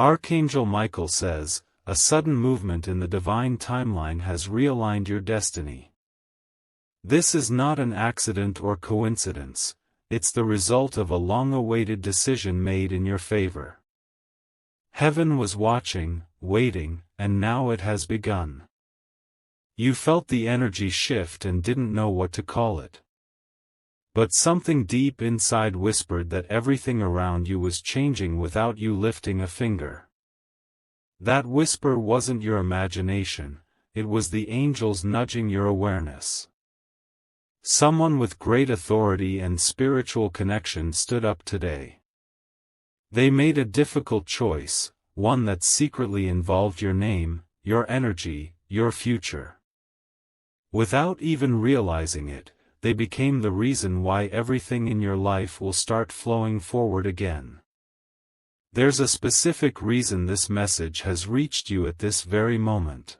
Archangel Michael says, a sudden movement in the divine timeline has realigned your destiny. This is not an accident or coincidence, it's the result of a long-awaited decision made in your favor. Heaven was watching, waiting, and now it has begun. You felt the energy shift and didn't know what to call it. But something deep inside whispered that everything around you was changing without you lifting a finger. That whisper wasn't your imagination, it was the angels nudging your awareness. Someone with great authority and spiritual connection stood up today. They made a difficult choice, one that secretly involved your name, your energy, your future. Without even realizing it, they became the reason why everything in your life will start flowing forward again. There's a specific reason this message has reached you at this very moment.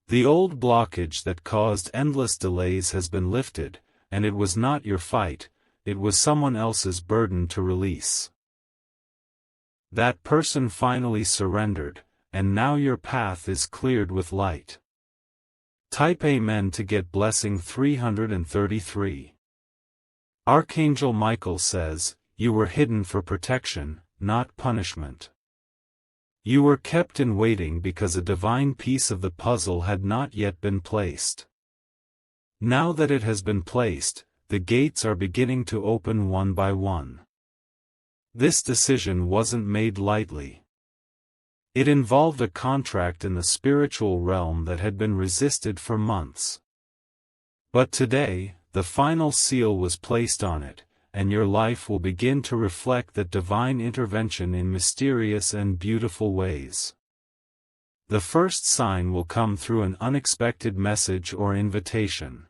The old blockage that caused endless delays has been lifted, and it was not your fight, it was someone else's burden to release. That person finally surrendered, and now your path is cleared with light. Type Amen to get blessing 333. Archangel Michael says, you were hidden for protection, not punishment. You were kept in waiting because a divine piece of the puzzle had not yet been placed. Now that it has been placed, the gates are beginning to open one by one. This decision wasn't made lightly. It involved a contract in the spiritual realm that had been resisted for months. But today, the final seal was placed on it, and your life will begin to reflect that divine intervention in mysterious and beautiful ways. The first sign will come through an unexpected message or invitation.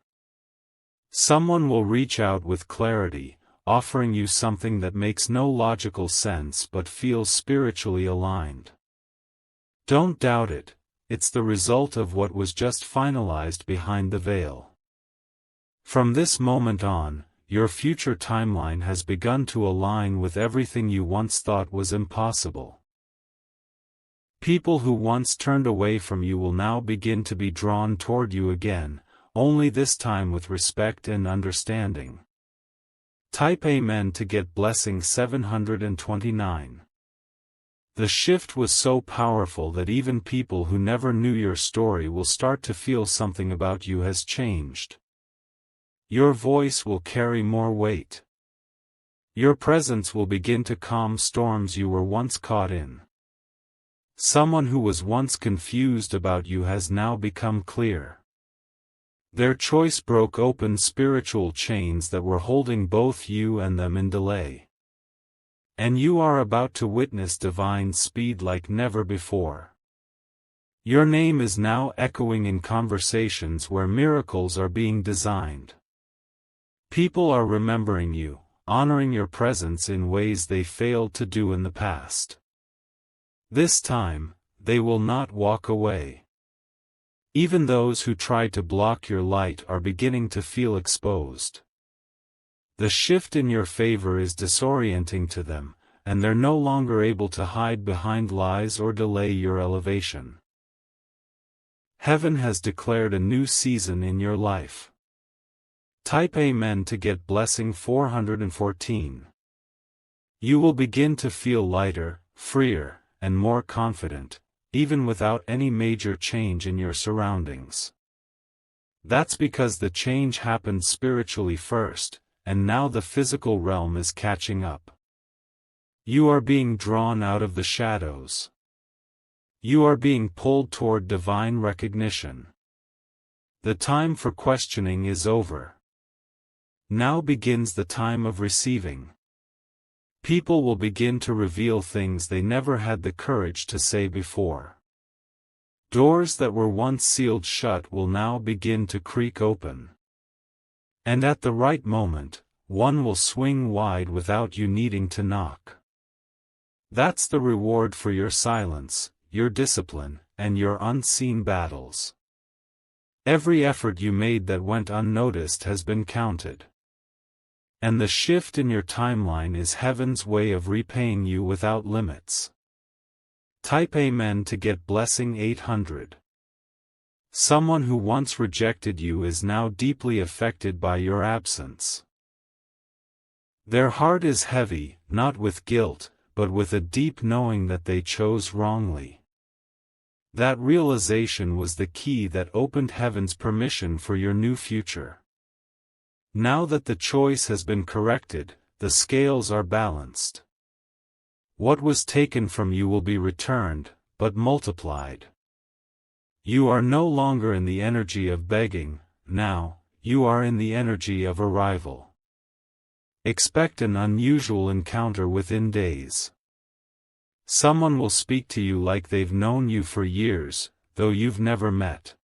Someone will reach out with clarity, offering you something that makes no logical sense but feels spiritually aligned. Don't doubt it, it's the result of what was just finalized behind the veil. From this moment on, your future timeline has begun to align with everything you once thought was impossible. People who once turned away from you will now begin to be drawn toward you again, only this time with respect and understanding. Type Amen to get blessing 729. The shift was so powerful that even people who never knew your story will start to feel something about you has changed. Your voice will carry more weight. Your presence will begin to calm storms you were once caught in. Someone who was once confused about you has now become clear. Their choice broke open spiritual chains that were holding both you and them in delay. And you are about to witness divine speed like never before. Your name is now echoing in conversations where miracles are being designed. People are remembering you, honoring your presence in ways they failed to do in the past. This time, they will not walk away. Even those who tried to block your light are beginning to feel exposed. The shift in your favor is disorienting to them, and they're no longer able to hide behind lies or delay your elevation. Heaven has declared a new season in your life. Type Amen to get blessing 414. You will begin to feel lighter, freer, and more confident, even without any major change in your surroundings. That's because the change happened spiritually first, and now the physical realm is catching up. You are being drawn out of the shadows. You are being pulled toward divine recognition. The time for questioning is over. Now begins the time of receiving. People will begin to reveal things they never had the courage to say before. Doors that were once sealed shut will now begin to creak open. And at the right moment, one will swing wide without you needing to knock. That's the reward for your silence, your discipline, and your unseen battles. Every effort you made that went unnoticed has been counted. And the shift in your timeline is heaven's way of repaying you without limits. Type Amen to get blessing 800. Someone who once rejected you is now deeply affected by your absence. Their heart is heavy, not with guilt, but with a deep knowing that they chose wrongly. That realization was the key that opened heaven's permission for your new future. Now that the choice has been corrected, the scales are balanced. What was taken from you will be returned, but multiplied. You are no longer in the energy of begging, now, you are in the energy of arrival. Expect an unusual encounter within days. Someone will speak to you like they've known you for years, though you've never met.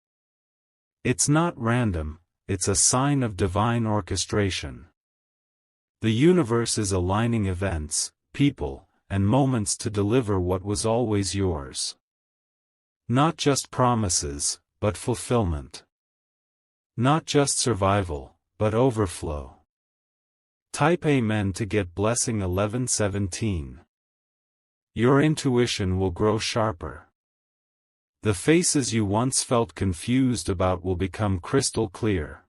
It's not random, it's a sign of divine orchestration. The universe is aligning events, people, and moments to deliver what was always yours. Not just promises, but fulfillment. Not just survival, but overflow. Type Amen to get blessing 1117. Your intuition will grow sharper. The faces you once felt confused about will become crystal clear.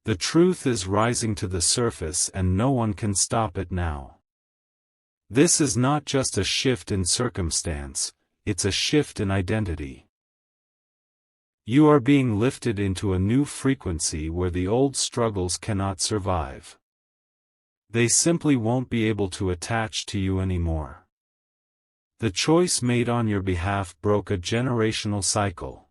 The truth is rising to the surface and no one can stop it now. This is not just a shift in circumstance, it's a shift in identity. You are being lifted into a new frequency where the old struggles cannot survive. They simply won't be able to attach to you anymore. The choice made on your behalf broke a generational cycle.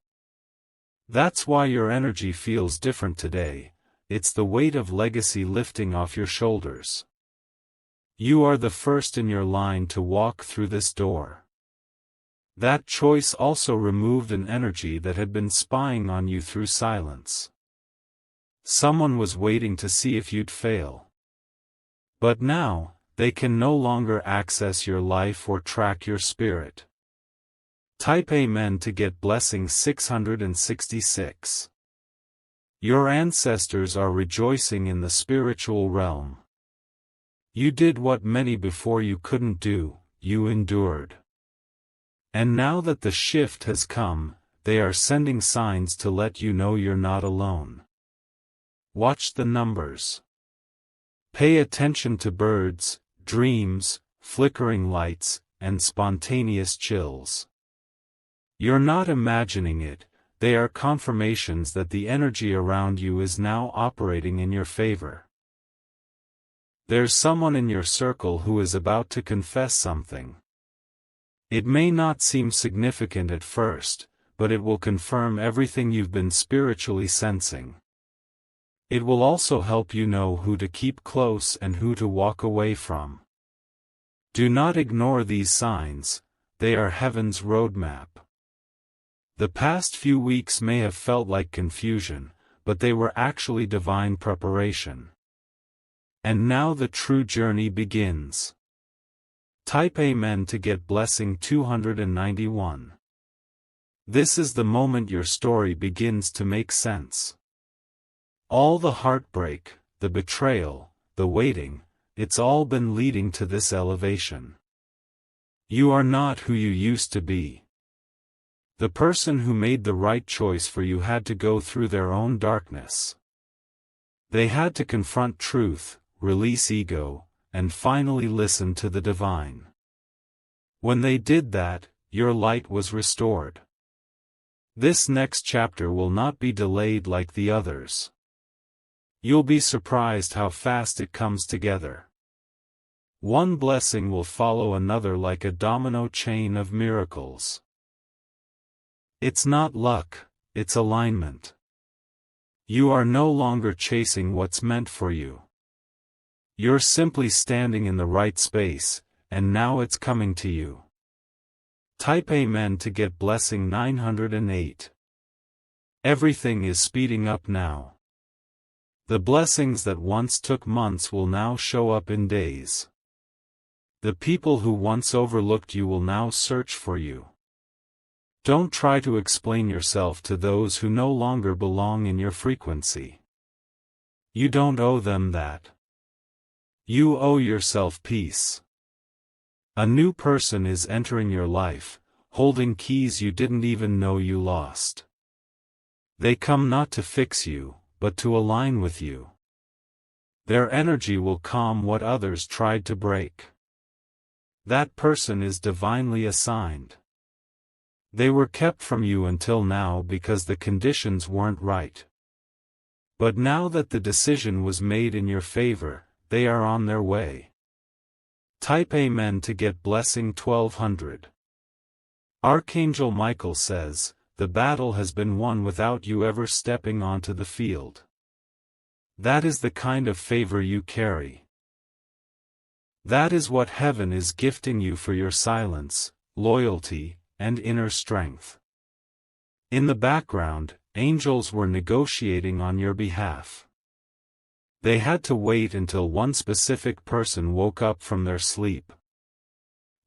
That's why your energy feels different today, it's the weight of legacy lifting off your shoulders. You are the first in your line to walk through this door. That choice also removed an energy that had been spying on you through silence. Someone was waiting to see if you'd fail. But now, they can no longer access your life or track your spirit. Type Amen to get blessing 666. Your ancestors are rejoicing in the spiritual realm. You did what many before you couldn't do, you endured. And now that the shift has come, they are sending signs to let you know you're not alone. Watch the numbers. Pay attention to birds, dreams, flickering lights, and spontaneous chills. You're not imagining it, they are confirmations that the energy around you is now operating in your favor. There's someone in your circle who is about to confess something. It may not seem significant at first, but it will confirm everything you've been spiritually sensing. It will also help you know who to keep close and who to walk away from. Do not ignore these signs, they are heaven's roadmap. The past few weeks may have felt like confusion, but they were actually divine preparation. And now the true journey begins. Type Amen to get blessing 291. This is the moment your story begins to make sense. All the heartbreak, the betrayal, the waiting, it's all been leading to this elevation. You are not who you used to be. The person who made the right choice for you had to go through their own darkness. They had to confront truth, release ego, and finally listen to the divine. When they did that, your light was restored. This next chapter will not be delayed like the others. You'll be surprised how fast it comes together. One blessing will follow another like a domino chain of miracles. It's not luck, it's alignment. You are no longer chasing what's meant for you. You're simply standing in the right space, and now it's coming to you. Type Amen to get blessing 908. Everything is speeding up now. The blessings that once took months will now show up in days. The people who once overlooked you will now search for you. Don't try to explain yourself to those who no longer belong in your frequency. You don't owe them that. You owe yourself peace. A new person is entering your life, holding keys you didn't even know you lost. They come not to fix you, but to align with you. Their energy will calm what others tried to break. That person is divinely assigned. They were kept from you until now because the conditions weren't right. But now that the decision was made in your favor, they are on their way. Type Amen to get blessing 1200. Archangel Michael says, the battle has been won without you ever stepping onto the field. That is the kind of favor you carry. That is what heaven is gifting you for your silence, loyalty, and inner strength. In the background, angels were negotiating on your behalf. They had to wait until one specific person woke up from their sleep.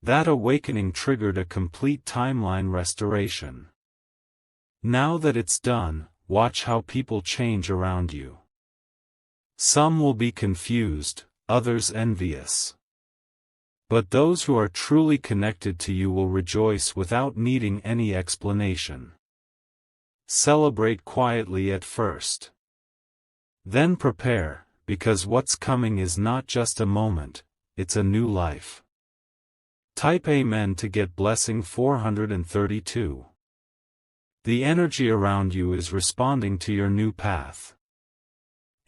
That awakening triggered a complete timeline restoration. Now that it's done, watch how people change around you. Some will be confused, others envious. But those who are truly connected to you will rejoice without needing any explanation. Celebrate quietly at first. Then prepare, because what's coming is not just a moment, it's a new life. Type Amen to get blessing 432. The energy around you is responding to your new path.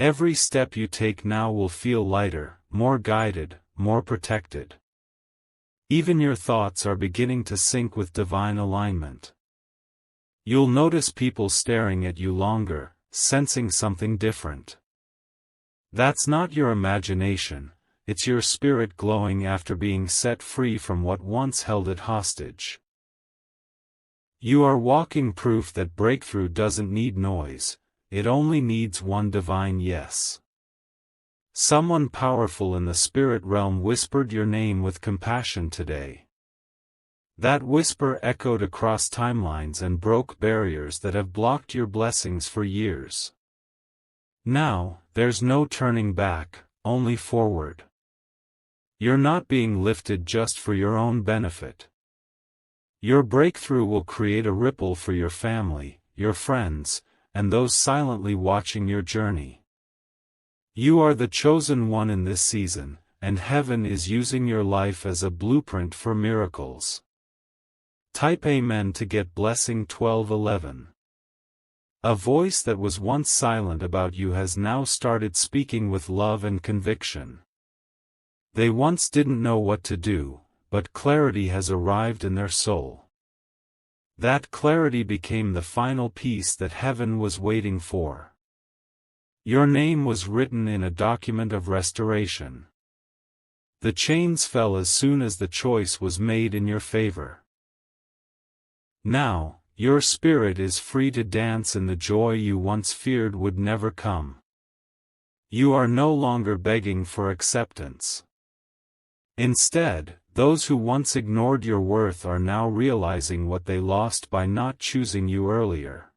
Every step you take now will feel lighter, more guided, more protected. Even your thoughts are beginning to sync with divine alignment. You'll notice people staring at you longer, sensing something different. That's not your imagination, it's your spirit glowing after being set free from what once held it hostage. You are walking proof that breakthrough doesn't need noise, it only needs one divine yes. Someone powerful in the spirit realm whispered your name with compassion today. That whisper echoed across timelines and broke barriers that have blocked your blessings for years. Now, there's no turning back, only forward. You're not being lifted just for your own benefit. Your breakthrough will create a ripple for your family, your friends, and those silently watching your journey. You are the chosen one in this season, and heaven is using your life as a blueprint for miracles. Type Amen to get blessing 1211. A voice that was once silent about you has now started speaking with love and conviction. They once didn't know what to do, but clarity has arrived in their soul. That clarity became the final piece that heaven was waiting for. Your name was written in a document of restoration. The chains fell as soon as the choice was made in your favor. Now, your spirit is free to dance in the joy you once feared would never come. You are no longer begging for acceptance. Instead, those who once ignored your worth are now realizing what they lost by not choosing you earlier.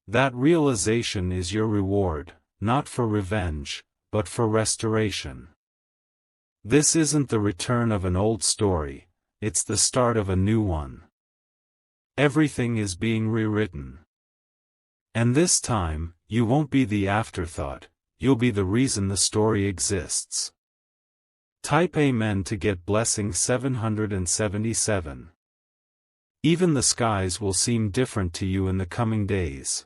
That realization is your reward, not for revenge, but for restoration. This isn't the return of an old story, it's the start of a new one. Everything is being rewritten. And this time, you won't be the afterthought, you'll be the reason the story exists. Type Amen to get blessing 777. Even the skies will seem different to you in the coming days.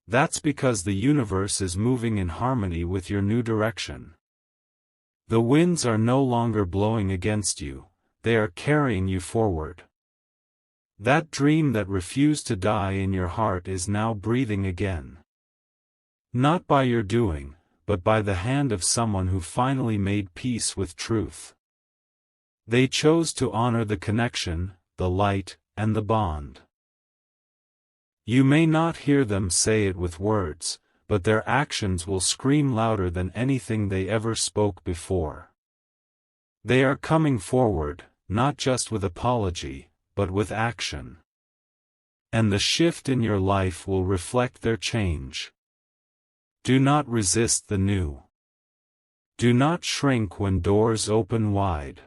That's because the universe is moving in harmony with your new direction. The winds are no longer blowing against you, they are carrying you forward. That dream that refused to die in your heart is now breathing again. Not by your doing, but by the hand of someone who finally made peace with truth. They chose to honor the connection, the light, and the bond. You may not hear them say it with words, but their actions will scream louder than anything they ever spoke before. They are coming forward, not just with apology, but with action. And the shift in your life will reflect their change. Do not resist the new. Do not shrink when doors open wide.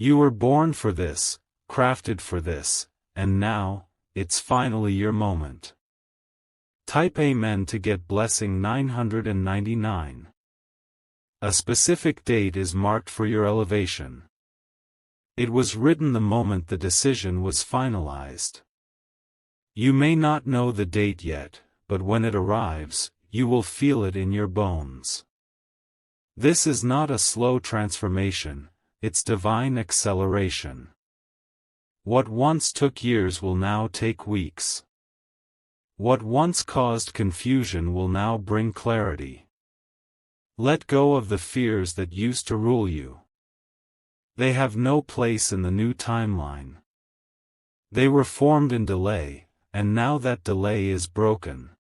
You were born for this, crafted for this, and now, it's finally your moment. Type Amen to get blessing 999. A specific date is marked for your elevation. It was written the moment the decision was finalized. You may not know the date yet, but when it arrives, you will feel it in your bones. This is not a slow transformation, it's divine acceleration. What once took years will now take weeks. What once caused confusion will now bring clarity. Let go of the fears that used to rule you. They have no place in the new timeline. They were formed in delay, and now that delay is broken.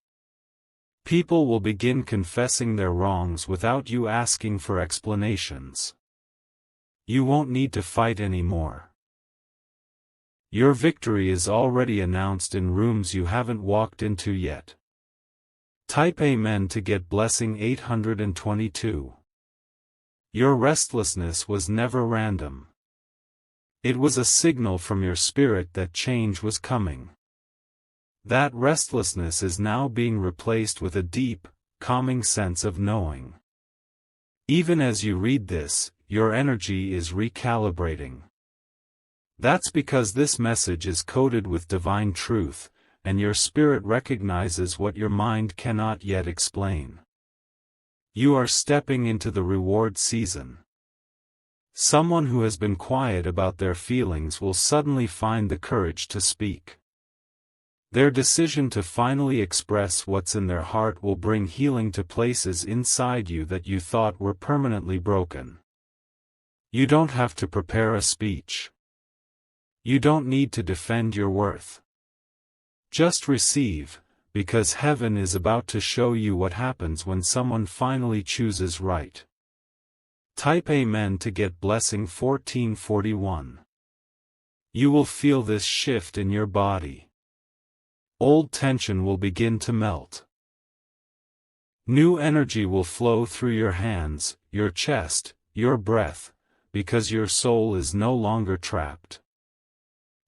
People will begin confessing their wrongs without you asking for explanations. You won't need to fight anymore. Your victory is already announced in rooms you haven't walked into yet. Type Amen to get blessing 822. Your restlessness was never random. It was a signal from your spirit that change was coming. That restlessness is now being replaced with a deep, calming sense of knowing. Even as you read this, your energy is recalibrating. That's because this message is coded with divine truth, and your spirit recognizes what your mind cannot yet explain. You are stepping into the reward season. Someone who has been quiet about their feelings will suddenly find the courage to speak. Their decision to finally express what's in their heart will bring healing to places inside you that you thought were permanently broken. You don't have to prepare a speech. You don't need to defend your worth. Just receive, because heaven is about to show you what happens when someone finally chooses right. Type Amen to get blessing 1441. You will feel this shift in your body. Old tension will begin to melt. New energy will flow through your hands, your chest, your breath, because your soul is no longer trapped.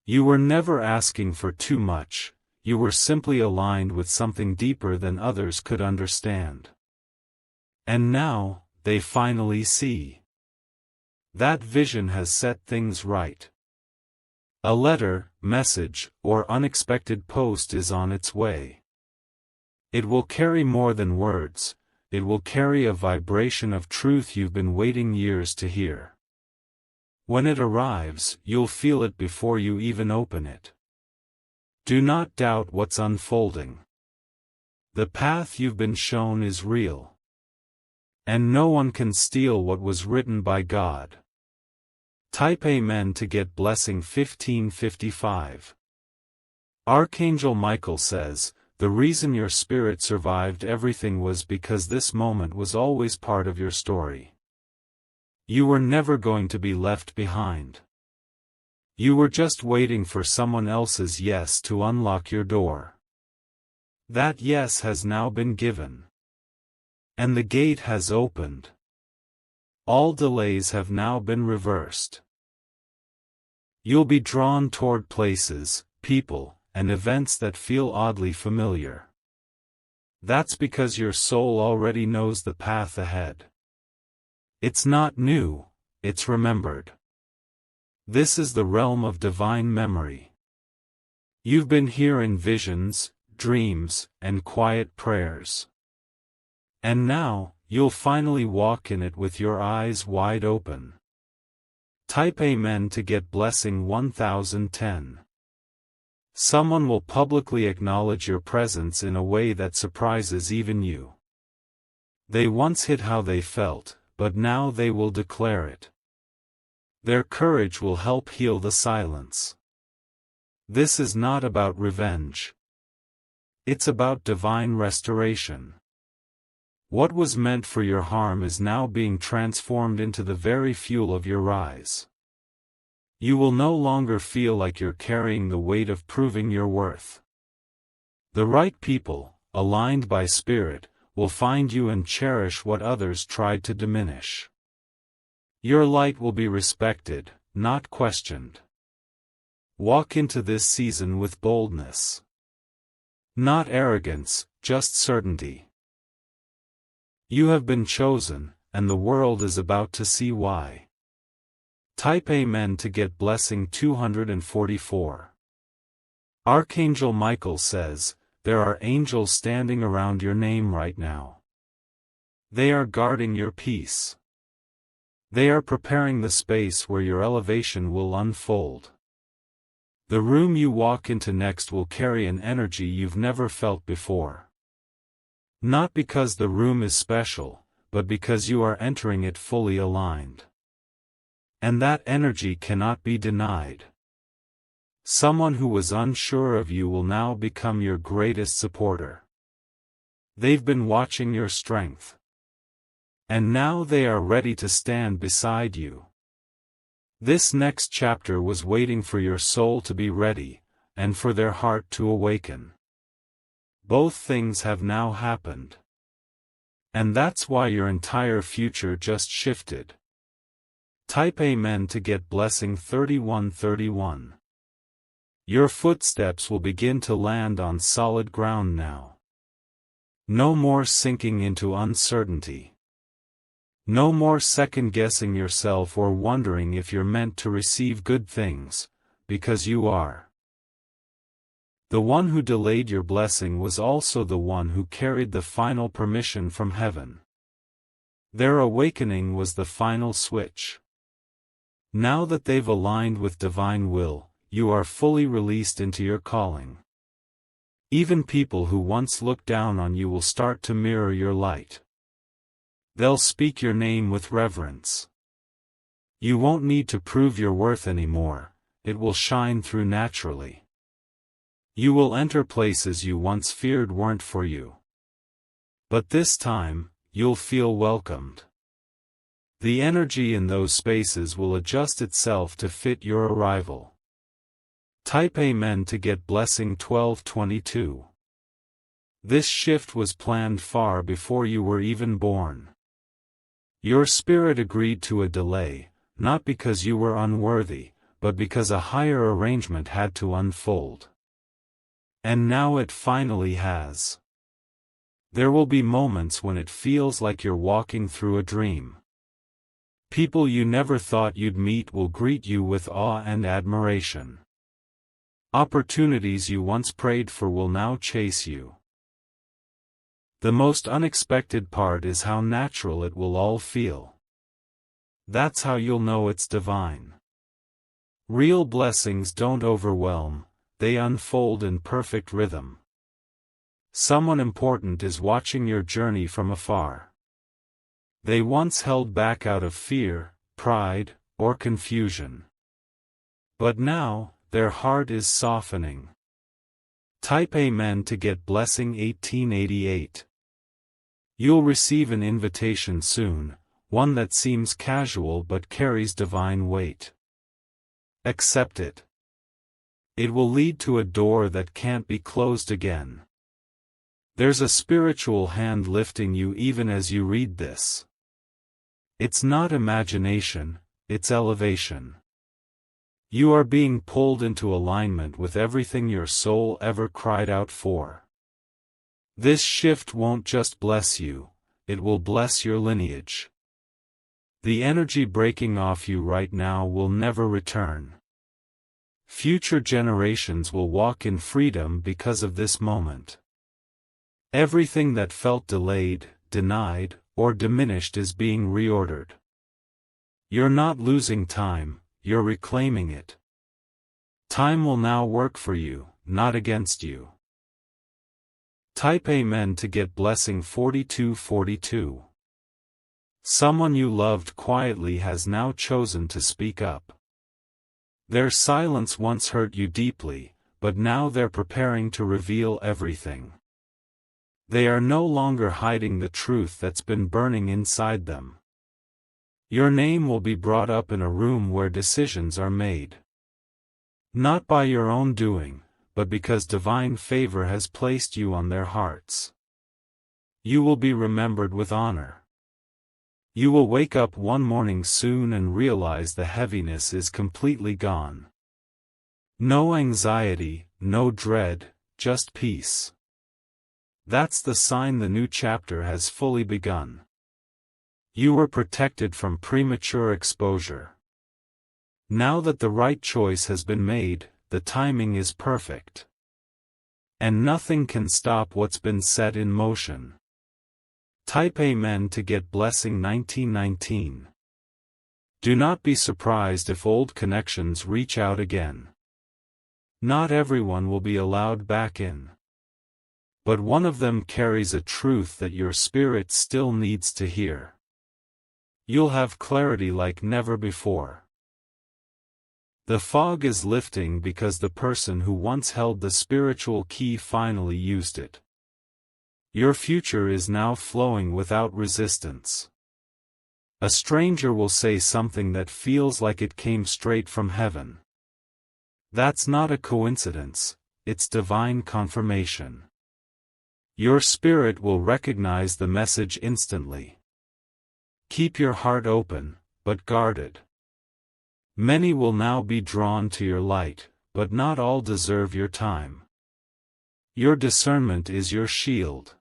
You were never asking for too much, you were simply aligned with something deeper than others could understand. And now, they finally see. That vision has set things right. A letter, message, or unexpected post is on its way. It will carry more than words, it will carry a vibration of truth you've been waiting years to hear. When it arrives, you'll feel it before you even open it. Do not doubt what's unfolding. The path you've been shown is real. And no one can steal what was written by God. Type Amen to get blessing 1555. Archangel Michael says, the reason your spirit survived everything was because this moment was always part of your story. You were never going to be left behind. You were just waiting for someone else's yes to unlock your door. That yes has now been given. And the gate has opened. All delays have now been reversed. You'll be drawn toward places, people, and events that feel oddly familiar. That's because your soul already knows the path ahead. It's not new, it's remembered. This is the realm of divine memory. You've been here in visions, dreams, and quiet prayers. And now, you'll finally walk in it with your eyes wide open. Type Amen to get blessing 1010. Someone will publicly acknowledge your presence in a way that surprises even you. They once hid how they felt, but now they will declare it. Their courage will help heal the silence. This is not about revenge. It's about divine restoration. What was meant for your harm is now being transformed into the very fuel of your rise. You will no longer feel like you're carrying the weight of proving your worth. The right people, aligned by spirit, will find you and cherish what others tried to diminish. Your light will be respected, not questioned. Walk into this season with boldness. Not arrogance, just certainty. You have been chosen, and the world is about to see why. Type Amen to get blessing 244. Archangel Michael says, there are angels standing around your name right now. They are guarding your peace. They are preparing the space where your elevation will unfold. The room you walk into next will carry an energy you've never felt before. Not because the room is special, but because you are entering it fully aligned. And that energy cannot be denied. Someone who was unsure of you will now become your greatest supporter. They've been watching your strength. And now they are ready to stand beside you. This next chapter was waiting for your soul to be ready, and for their heart to awaken. Both things have now happened. And that's why your entire future just shifted. Type Amen to get blessing 3131. Your footsteps will begin to land on solid ground now. No more sinking into uncertainty. No more second-guessing yourself or wondering if you're meant to receive good things, because you are. The one who delayed your blessing was also the one who carried the final permission from heaven. Their awakening was the final switch. Now that they've aligned with divine will, you are fully released into your calling. Even people who once looked down on you will start to mirror your light. They'll speak your name with reverence. You won't need to prove your worth anymore, it will shine through naturally. You will enter places you once feared weren't for you. But this time, you'll feel welcomed. The energy in those spaces will adjust itself to fit your arrival. Type Amen to get blessing 1222. This shift was planned far before you were even born. Your spirit agreed to a delay, not because you were unworthy, but because a higher arrangement had to unfold. And now it finally has. There will be moments when it feels like you're walking through a dream. People you never thought you'd meet will greet you with awe and admiration. Opportunities you once prayed for will now chase you. The most unexpected part is how natural it will all feel. That's how you'll know it's divine. Real blessings don't overwhelm, they unfold in perfect rhythm. Someone important is watching your journey from afar. They once held back out of fear, pride, or confusion. But now, their heart is softening. Type Amen to get blessing 1888. You'll receive an invitation soon, one that seems casual but carries divine weight. Accept it. It will lead to a door that can't be closed again. There's a spiritual hand lifting you even as you read this. It's not imagination, it's elevation. You are being pulled into alignment with everything your soul ever cried out for. This shift won't just bless you, it will bless your lineage. The energy breaking off you right now will never return. Future generations will walk in freedom because of this moment. Everything that felt delayed, denied, or diminished is being reordered. You're not losing time, you're reclaiming it. Time will now work for you, not against you. Type Amen to get blessing 4242. Someone you loved quietly has now chosen to speak up. Their silence once hurt you deeply, but now they're preparing to reveal everything. They are no longer hiding the truth that's been burning inside them. Your name will be brought up in a room where decisions are made. Not by your own doing, but because divine favor has placed you on their hearts. You will be remembered with honor. You will wake up one morning soon and realize the heaviness is completely gone. No anxiety, no dread, just peace. That's the sign the new chapter has fully begun. You were protected from premature exposure. Now that the right choice has been made, the timing is perfect. And nothing can stop what's been set in motion. Type Amen to get blessing 1919. Do not be surprised if old connections reach out again. Not everyone will be allowed back in. But one of them carries a truth that your spirit still needs to hear. You'll have clarity like never before. The fog is lifting because the person who once held the spiritual key finally used it. Your future is now flowing without resistance. A stranger will say something that feels like it came straight from heaven. That's not a coincidence, it's divine confirmation. Your spirit will recognize the message instantly. Keep your heart open, but guarded. Many will now be drawn to your light, but not all deserve your time. Your discernment is your shield.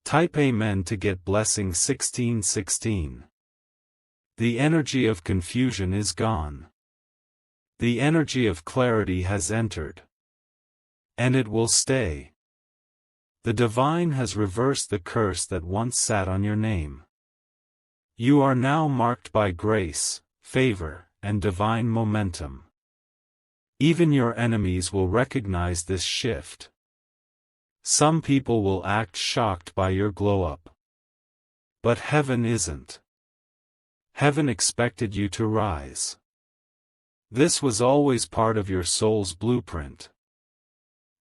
Type Amen to get blessing 1616. The energy of confusion is gone. The energy of clarity has entered. And it will stay. The divine has reversed the curse that once sat on your name. You are now marked by grace, favor, and divine momentum. Even your enemies will recognize this shift. Some people will act shocked by your glow-up. But heaven isn't. Heaven expected you to rise. This was always part of your soul's blueprint.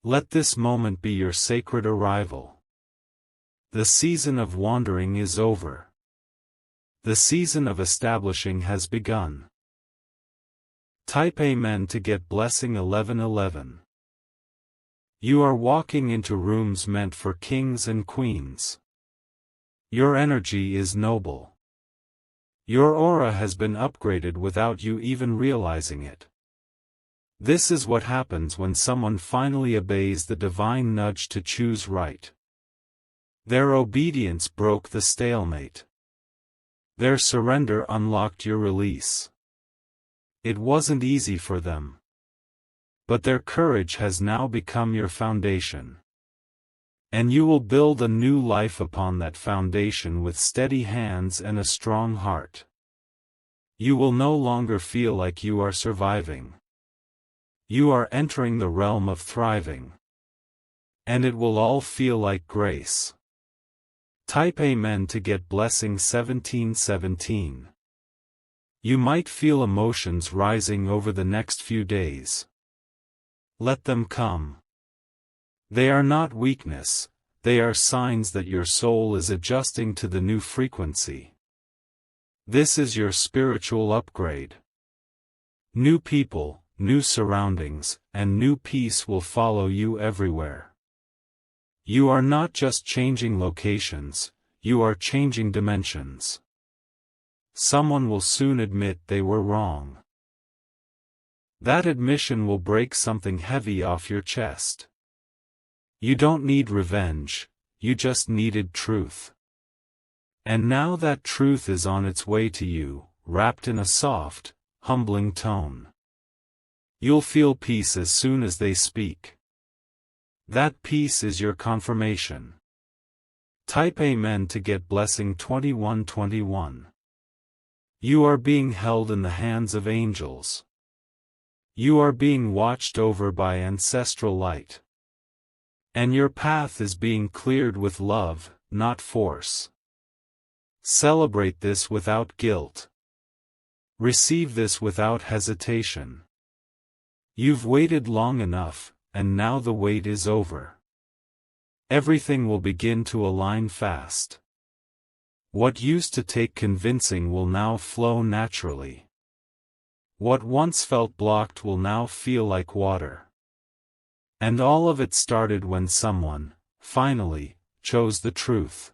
Let this moment be your sacred arrival. The season of wandering is over. The season of establishing has begun. Type Amen to get blessing 1111. You are walking into rooms meant for kings and queens. Your energy is noble. Your aura has been upgraded without you even realizing it. This is what happens when someone finally obeys the divine nudge to choose right. Their obedience broke the stalemate. Their surrender unlocked your release. It wasn't easy for them. But their courage has now become your foundation. And you will build a new life upon that foundation with steady hands and a strong heart. You will no longer feel like you are surviving. You are entering the realm of thriving. And it will all feel like grace. Type Amen to get blessing 1717. You might feel emotions rising over the next few days. Let them come. They are not weakness, they are signs that your soul is adjusting to the new frequency. This is your spiritual upgrade. New people, new surroundings, and new peace will follow you everywhere. You are not just changing locations, you are changing dimensions. Someone will soon admit they were wrong. That admission will break something heavy off your chest. You don't need revenge, you just needed truth. And now that truth is on its way to you, wrapped in a soft, humbling tone. You'll feel peace as soon as they speak. That peace is your confirmation. Type Amen to get blessing 2121. You are being held in the hands of angels. You are being watched over by ancestral light. And your path is being cleared with love, not force. Celebrate this without guilt. Receive this without hesitation. You've waited long enough, and now the wait is over. Everything will begin to align fast. What used to take convincing will now flow naturally. What once felt blocked will now feel like water. And all of it started when someone, finally, chose the truth.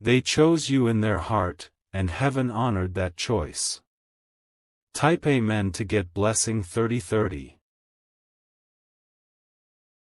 They chose you in their heart, and heaven honored that choice. Type Amen to get blessing 3030.